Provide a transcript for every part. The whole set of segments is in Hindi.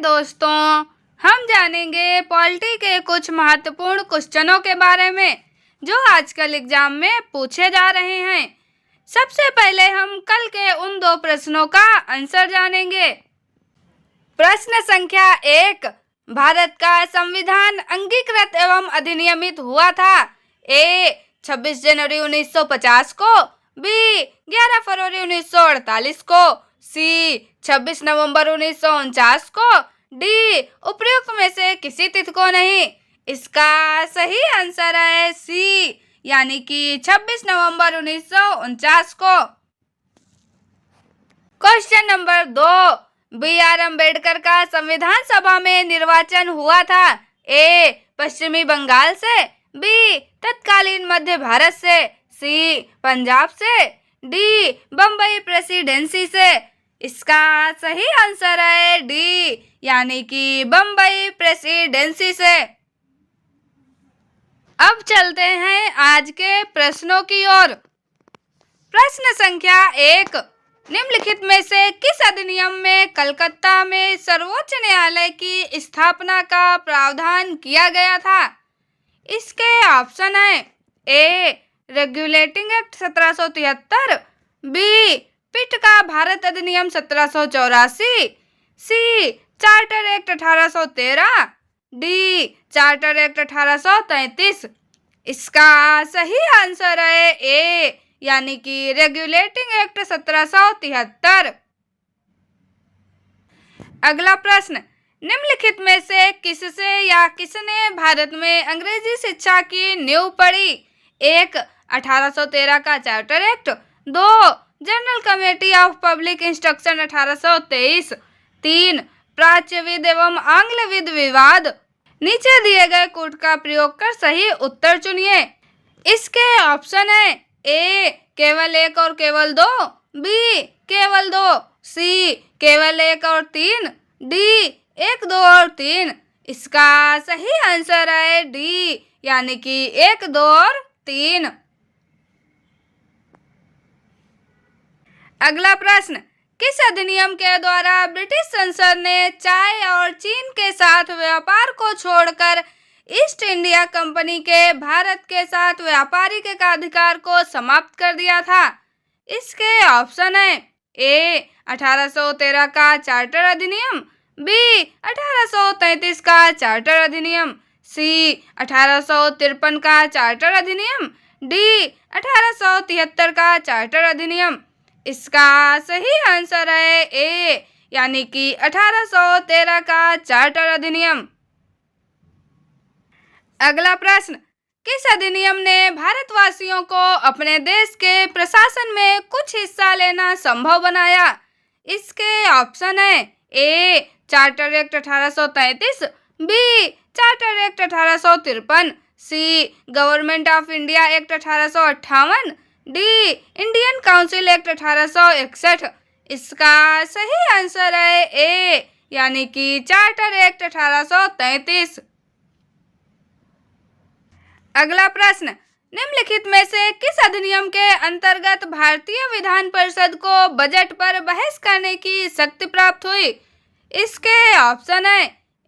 दोस्तों, हम जानेंगे पॉलिटी के कुछ महत्वपूर्ण क्वेश्चनों के बारे में जो आजकल एग्जाम में पूछे जा रहे हैं। सबसे पहले हम कल के उन 2 प्रश्नों का आंसर जानेंगे। प्रश्न संख्या 1, भारत का संविधान अंगीकृत एवं अधिनियमित हुआ था। ए 26 जनवरी 1950 को, बी 11 फरवरी 1948 को, सी 26 नवंबर 1949 को, डी उपयुक्त में से किसी तिथि को नहीं। इसका सही आंसर है सी, यानी कि 26 नवंबर 1949 को। Question number 2, B R. अम्बेडकर का संविधान सभा में निर्वाचन हुआ था। ए पश्चिमी बंगाल से, बी तत्कालीन मध्य भारत से, सी पंजाब से, डी बम्बई प्रेसिडेंसी से। इसका सही आंसर है डी, यानी कि बम्बई प्रेसिडेंसी से। अब चलते हैं आज के प्रश्नों की ओर। प्रश्न संख्या 1, निम्नलिखित में से किस अधिनियम में कलकत्ता में सर्वोच्च न्यायालय की स्थापना का प्रावधान किया गया था? इसके ऑप्शन है A Regulating Act 1773, B Pitt का भारत अधिनियम 1784, C Charter Act 1813, D Charter act 1833। इसका सही आंसर है ए, यानी कि रेगुलेटिंग एक्ट 1773। अगला प्रश्न, निम्नलिखित में से किससे या किसने भारत में अंग्रेजी शिक्षा की नींव पड़ी? 1 1813 का charter act, 2 general committee of public instruction 1823, 3 प्राच्यविद एवं आंग्लविद विवाद। नीचे दिए गए कूट का प्रयोग कर सही उत्तर चुनिए। इसके ऑप्शन है ए केवल 1 और केवल 2, बी केवल 2, सी केवल 1 और 3, डी 1, 2 और 3। इसका सही आंसर है डी, यानी कि 1, 2 और 3। अगला प्रश्न, किस अधिनियम के द्वारा ब्रिटिश संसद ने चाय और चीन के साथ व्यापार को छोड़कर ईस्ट इंडिया कंपनी के भारत के साथ व्यापारिक एकाधिकार को समाप्त कर दिया था? इसके ऑप्शन है ए 1813 का चार्टर अधिनियम, बी 1833 का चार्टर अधिनियम, सी 1853 का चार्टर अधिनियम, डी 1873 का चार्टर अधिनियम। इसका सही आंसर है ए, यानी कि 1813 का चार्टर अधिनियम। अगला प्रश्न, किस अधिनियम ने भारतवासियों को अपने देश के प्रशासन में कुछ हिस्सा लेना संभव बनाया? इसके ऑप्शन है A charter act 1833, B charter act 1853, C government of India act 1858, D Indian council act 1861। इसका सही आंसर है ए, यानी कि चार्टर एक्ट 1833। अगला प्रश्न, निम्नलिखित में से किस अधिनियम के अंतर्गत भारतीय विधान परिषद को बजट पर बहस करने की शक्ति प्राप्त हुई? इसके ऑप्शन है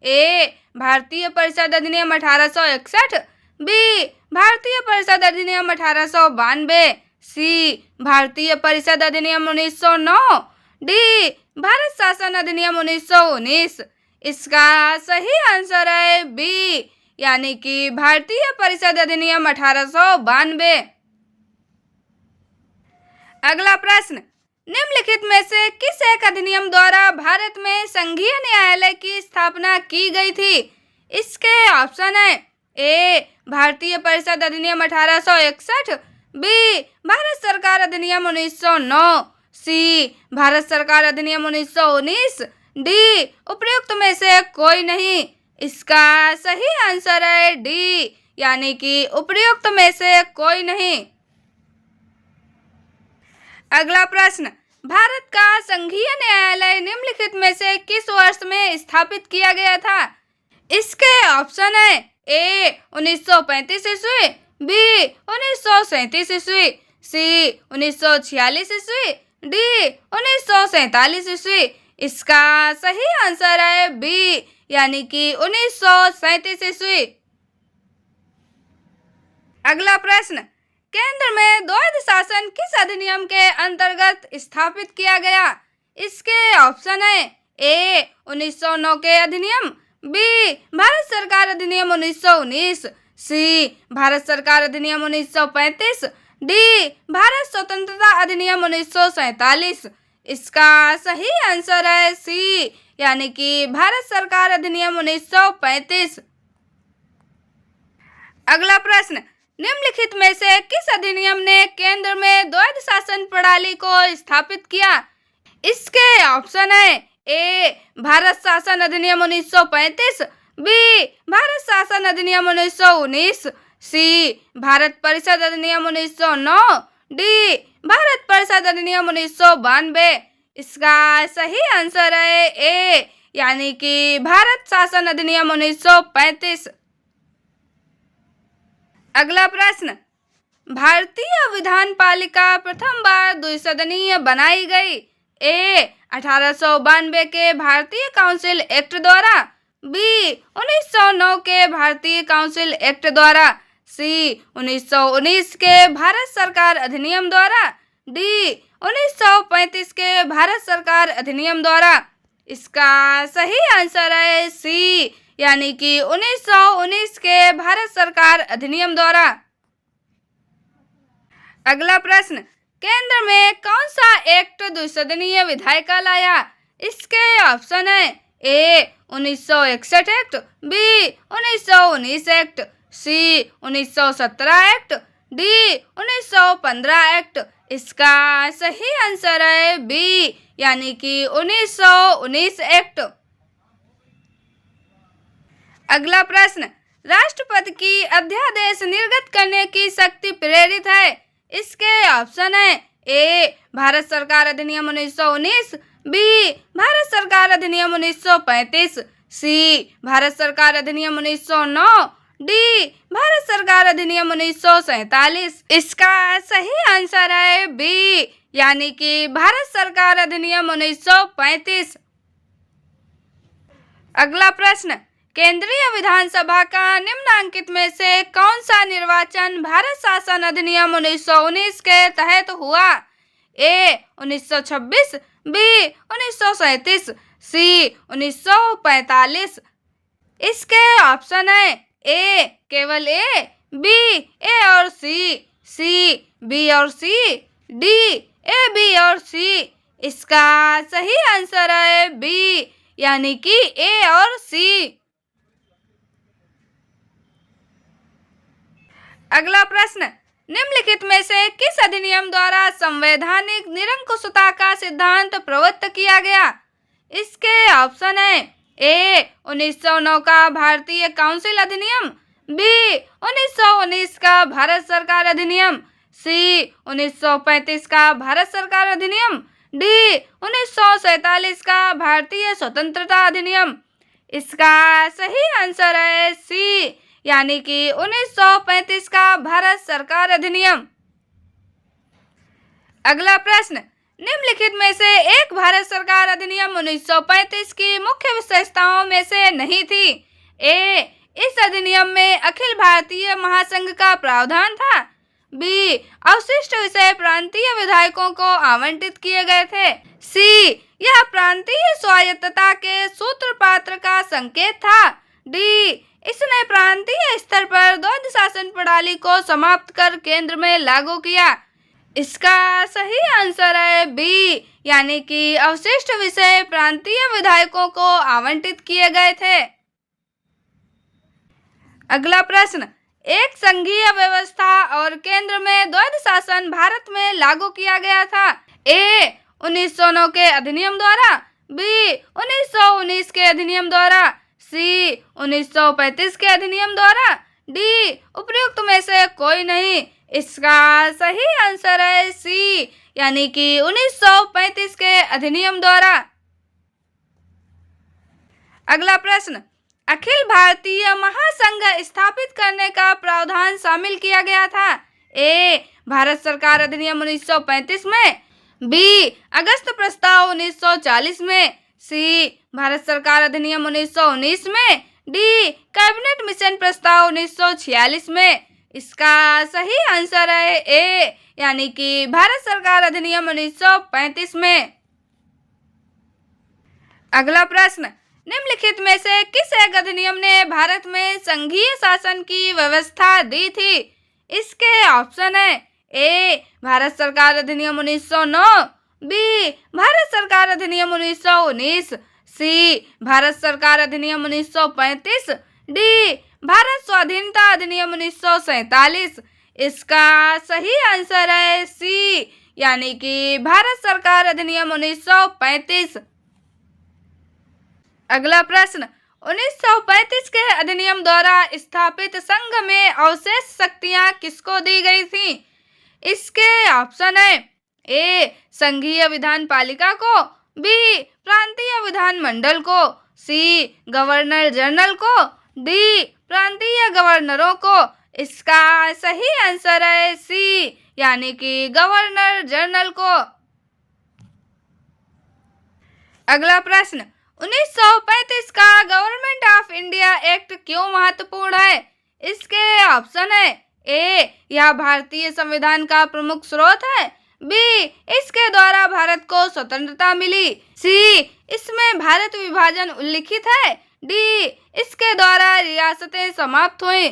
ए भारतीय परिषद अधिनियम 1861, बी भारतीय परिषद अधिनियम 1892, सी भारतीय परिषद अधिनियम 1909, डी भारत शासन अधिनियम 1919। इसका सही आंसर है बी, यानी कि भारतीय परिषद अधिनियम 1892। अगला प्रश्न, निम्नलिखित में से किस एक अधिनियम द्वारा भारत में संघीय न्यायालय की स्थापना की गई थी? इसके ऑप्शन है ए भारतीय परिषद अधिनियम 1861, बी भारत सरकार अधिनियम 1909, सी भारत सरकार अधिनियम 1919, डी उपयुक्त में से कोई नहीं। इसका सही आंसर है डी, यानी कि उपयुक्त में से कोई नहीं। अगला प्रश्न, भारत का संघीय न्यायालय निम्नलिखित में से किस वर्ष में स्थापित किया गया था? इसके ऑप्शन है ए 1935 ईस्वी, बी 1937 ईस्वी, सी 1946 ईस्वी, डी 1947 ईस्वी। इसका सही आंसर है बी, यानी कि 1937 ईस्वी। अगला प्रश्न, केंद्र में द्वैध शासन किस अधिनियम के अंतर्गत स्थापित किया गया? इसके ऑप्शन है ए 1909 के अधिनियम, बी भारत सरकार अधिनियम 1919, सी भारत सरकार अधिनियम 1935, डी भारत स्वतंत्रता अधिनियम 1947। इसका सही आंसर है सी, यानी कि भारत सरकार अधिनियम 1935। अगला प्रश्न, निम्नलिखित में से किस अधिनियम ने केंद्र में द्वैध शासन प्रणाली को स्थापित किया? इसके ऑप्शन है ए भारत शासन अधिनियम 1935, बी भारत शासन अधिनियम 1919, सी भारत परिषद अधिनियम 1909, डी भारत परिषद अधिनियम 1992। इसका सही आंसर है ए, यानी कि भारत शासन अधिनियम 1935। अगला प्रश्न, भारतीय विधान पालिका प्रथम बार द्विसदनीय बनाई गई? ए 1892 के भारतीय काउंसिल एक्ट द्वारा, बी 1909 के भारतीय काउंसिल एक्ट द्वारा, सी 1919 के भारत सरकार अधिनियम द्वारा, डी 1935 के भारत सरकार अधिनियम द्वारा। इसका सही आंसर है सी, यानी कि 1919 के भारत सरकार अधिनियम द्वारा। अगला प्रश्न, केंद्र में कौन सा एक्ट द्विसदनीय विधायिका लाया? इसके ऑप्शन है ए 1961 एक्ट, बी 1919 एक्ट, सी 1917 एक्ट, डी 1915 एक्ट। इसका सही आंसर है बी, यानी कि 1919 एक्ट। अगला प्रश्न, राष्ट्रपति की अध्यादेश निर्गत करने की शक्ति प्रेरित है? इसके ऑप्शन है ए भारत सरकार अधिनियम 1919, बी भारत सरकार अधिनियम 1935, सी भारत सरकार अधिनियम 1909, डी भारत सरकार अधिनियम 1947। इसका सही आंसर है बी, यानी कि भारत सरकार अधिनियम 1935। अगला प्रश्न, केंद्रीय विधानसभा का निम्नांकित में से कौन सा निर्वाचन भारत शासन अधिनियम 1919 के तहत हुआ? ए 1926, बी 1937, सी 1945। इसके ऑप्शन है ए केवल ए, बी ए और सी बी और सी, डी ए बी और सी। इसका सही आंसर है बी, यानी कि ए और सी। अगला प्रश्न, निम्नलिखित में से किस अधिनियम द्वारा संवैधानिक निरंकुशता का सिद्धांत प्रवृत्त किया गया? इसके ऑप्शन है ए 1909 का भारतीय काउंसिल अधिनियम, बी 1919 का भारत सरकार अधिनियम, सी 1935 का भारत सरकार अधिनियम, डी 1947 का भारतीय स्वतंत्रता अधिनियम। इसका सही आंसर है सी, यानी कि 1935 का भारत सरकार अधिनियम। अगला प्रश्न, निम्नलिखित में से एक भारत सरकार अधिनियम 1935 की मुख्य विशेषताओं में से नहीं थी? ए इस अधिनियम में अखिल भारतीय महासंघ का प्रावधान था, बी अवशिष्ट विषय प्रांतीय विधायकों को आवंटित किए गए थे, सी यह प्रांतीय स्वायत्तता के सूत्रपात्र का संकेत था, डी इसने प्रांतीय स्तर पर द्वैध शासन प्रणाली को समाप्त कर केंद्र में लागू किया। इसका सही आंसर है बी, यानी कि अवशिष्ट विषय प्रांतीय विधायकों को आवंटित किए गए थे। अगला प्रश्न, एक संघीय व्यवस्था और केंद्र में द्वैध शासन भारत में लागू किया गया था? ए 1909 के अधिनियम द्वारा, बी 1919 के अधिनियम द्वारा, सी 1935 के अधिनियम द्वारा, डी उपयुक्त में से कोई नहीं। इसका सही आंसर है सी, यानी कि 1935 के अधिनियम द्वारा। अगला प्रश्न, अखिल भारतीय महासंघ स्थापित करने का प्रावधान शामिल किया गया था? ए भारत सरकार अधिनियम 1935 में, बी अगस्त प्रस्ताव 1940 में, सी भारत सरकार अधिनियम 1919 में, डी कैबिनेट मिशन प्रस्ताव 1946 में। इसका सही आंसर है ए, यानी कि भारत सरकार अधिनियम 1935 में। अगला प्रश्न, निम्नलिखित में से किस एक अधिनियम ने भारत में संघीय शासन की व्यवस्था दी थी? इसके ऑप्शन है ए भारत सरकार अधिनियम 1909, बी भारत सरकार अधिनियम 1919, सी भारत सरकार अधिनियम 1935, डी भारत स्वाधीनता अधिनियम 1947। इसका सही आंसर है सी, यानी कि भारत सरकार अधिनियम 1935। अगला प्रश्न, 1935 के अधिनियम द्वारा स्थापित संघ में अवशेष शक्तियां किसको दी गई थी? इसके ऑप्शन है ए संघीय विधान पालिका को, बी प्रांतीय विधान मंडल को, सी गवर्नर जनरल को, डी प्रांतीय गवर्नरों को। इसका सही आंसर है सी, यानी कि गवर्नर जनरल को। अगला प्रश्न, 1935 का गवर्नमेंट ऑफ इंडिया एक्ट क्यों महत्वपूर्ण है? इसके ऑप्शन है ए यह भारतीय संविधान का प्रमुख स्रोत है, बी इसके द्वारा भारत को स्वतंत्रता मिली, सी इसमें भारत विभाजन उल्लिखित है, डी इसके द्वारा रियासतें समाप्त हुई।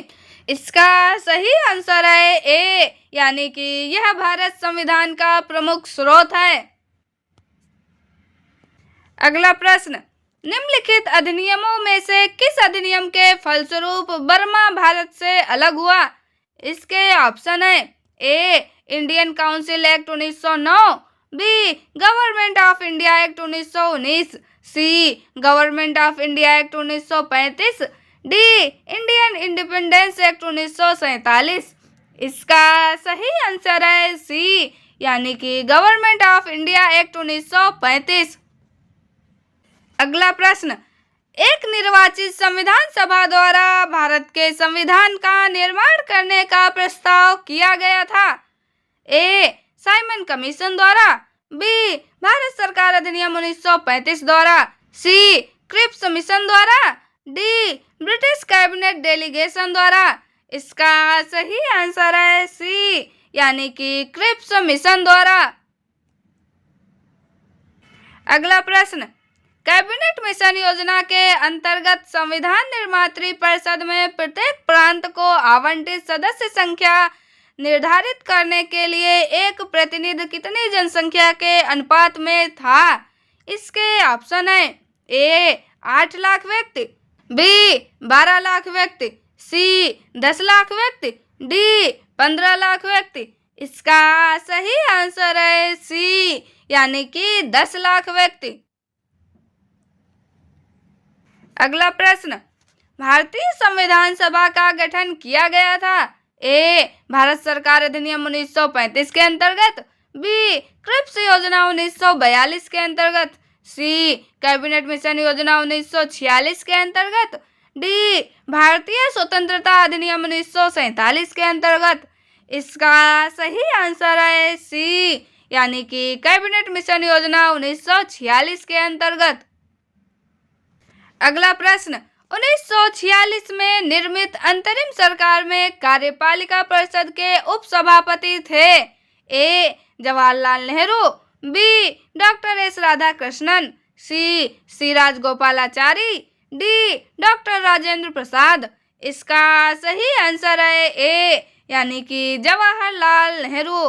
इसका सही आंसर है ए, यानी कि यह भारत संविधान का प्रमुख स्रोत है। अगला प्रश्न, निम्नलिखित अधिनियमों में से किस अधिनियम के फलस्वरूप बर्मा भारत से अलग हुआ? इसके ऑप्शन है A Indian council act 1909, B government of India act 1919, C government of India act 1935, D Indian independence act 1947। इसका सही आंसर है सी, यानी कि गवर्नमेंट ऑफ इंडिया एक्ट 1935। अगला प्रश्न, एक निर्वाचित संविधान सभा द्वारा भारत के संविधान का निर्माण करने का प्रस्ताव किया गया था? ए साइमन कमीशन द्वारा, बी भारत सरकार अधिनियम 1935 द्वारा, सी क्रिप्स मिशन द्वारा, डी ब्रिटिश कैबिनेट डेलीगेशन द्वारा। इसका सही आंसर है सी, यानी कि क्रिप्स मिशन द्वारा। अगला प्रश्न, कैबिनेट मिशन योजना के अंतर्गत संविधान निर्मात्री परिषद में प्रत्येक प्रांत को आवंटित सदस्य संख्या निर्धारित करने के लिए एक प्रतिनिधि कितनी जनसंख्या के अनुपात में था? इसके ऑप्शन है ए 8 लाख व्यक्ति, बी 12 लाख व्यक्ति, सी 10 लाख व्यक्ति, डी 15 लाख व्यक्ति। इसका सही आंसर है सी, यानी कि 10 लाख व्यक्ति। अगला प्रश्न, भारतीय संविधान सभा का गठन किया गया था? ए भारत सरकार अधिनियम 1935 के अंतर्गत, बी क्रिप्स योजना 1942 के अंतर्गत, सी कैबिनेट मिशन योजना 1946 के अंतर्गत, डी भारतीय स्वतंत्रता अधिनियम 1947 के अंतर्गत। इसका सही आंसर है सी, यानी कि कैबिनेट मिशन योजना 1946 के अंतर्गत। अगला प्रश्न, 1946 में निर्मित अंतरिम सरकार में कार्यपालिका परिषद के उपसभापति थे? A Jawaharlal Nehru, B doctor S Radhakrishnan, C Rajagopalachari, D doctor Rajendra Prasad. इसका सही आंसर है ए, यानी कि जवाहरलाल नेहरू।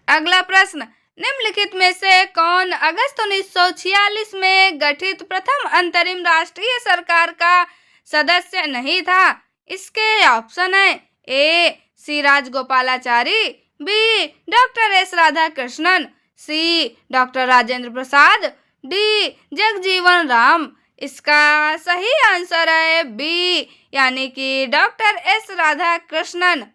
अगला प्रश्न, निम्नलिखित में से कौन अगस्त 1946 में गठित प्रथम अंतरिम राष्ट्रीय सरकार का सदस्य नहीं था? इसके ऑप्शन है A C Rajagopalachari, B doctor S Radhakrishnan, C doctor Rajendra Prasad, D Jagjivan Ram. इसका सही आंसर है बी, यानी कि डॉक्टर एस राधाकृष्णन।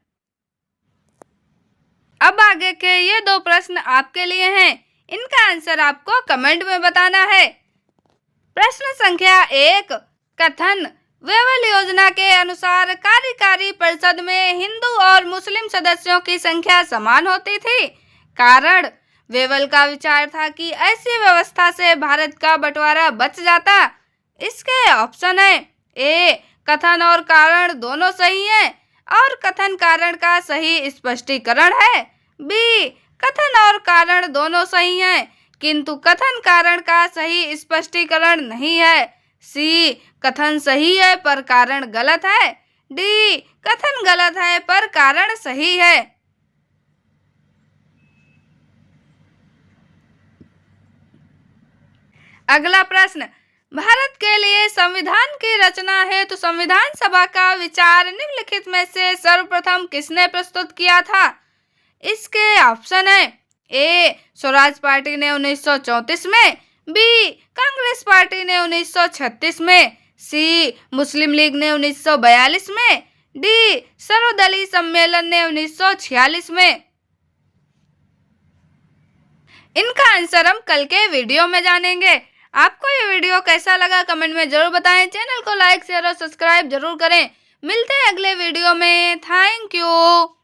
अब आगे के ये 2 प्रश्न आपके लिए हैं, इनका आंसर आपको कमेंट में बताना है। प्रश्न संख्या 1, कथन वेवल योजना के अनुसार कार्यकारी परिषद में हिंदू और मुस्लिम सदस्यों की संख्या समान होती थी। कारण वेवल का विचार था कि ऐसी व्यवस्था से भारत का बंटवारा बच जाता। इसके ऑप्शन है ए, कथन और कारण दोनों सही है और कथन कारण का सही स्पष्टीकरण है। बी, कथन और कारण दोनों सही हैं किंतु कथन कारण का सही स्पष्टीकरण नहीं है। सी, कथन सही है पर कारण गलत है। डी, कथन गलत है पर कारण सही है। अगला प्रश्न, भारत के लिए संविधान की रचना है तो संविधान सभा का विचार निम्नलिखित में से सर्वप्रथम किसने प्रस्तुत किया था? इसके ऑप्शन है ए, स्वराज पार्टी ने 1934 में, बी, कांग्रेस पार्टी ने 1936 में, सी, मुस्लिम लीग ने 1942 में, डी, सर्वदलीय सम्मेलन ने 1946 में। इनका आंसर हम कल के वीडियो में जानेंगे। आपको ये वीडियो कैसा लगा कमेंट में जरूर बताएं। चैनल को लाइक शेयर और सब्सक्राइब जरूर करें। मिलते हैं अगले वीडियो में। Thank you.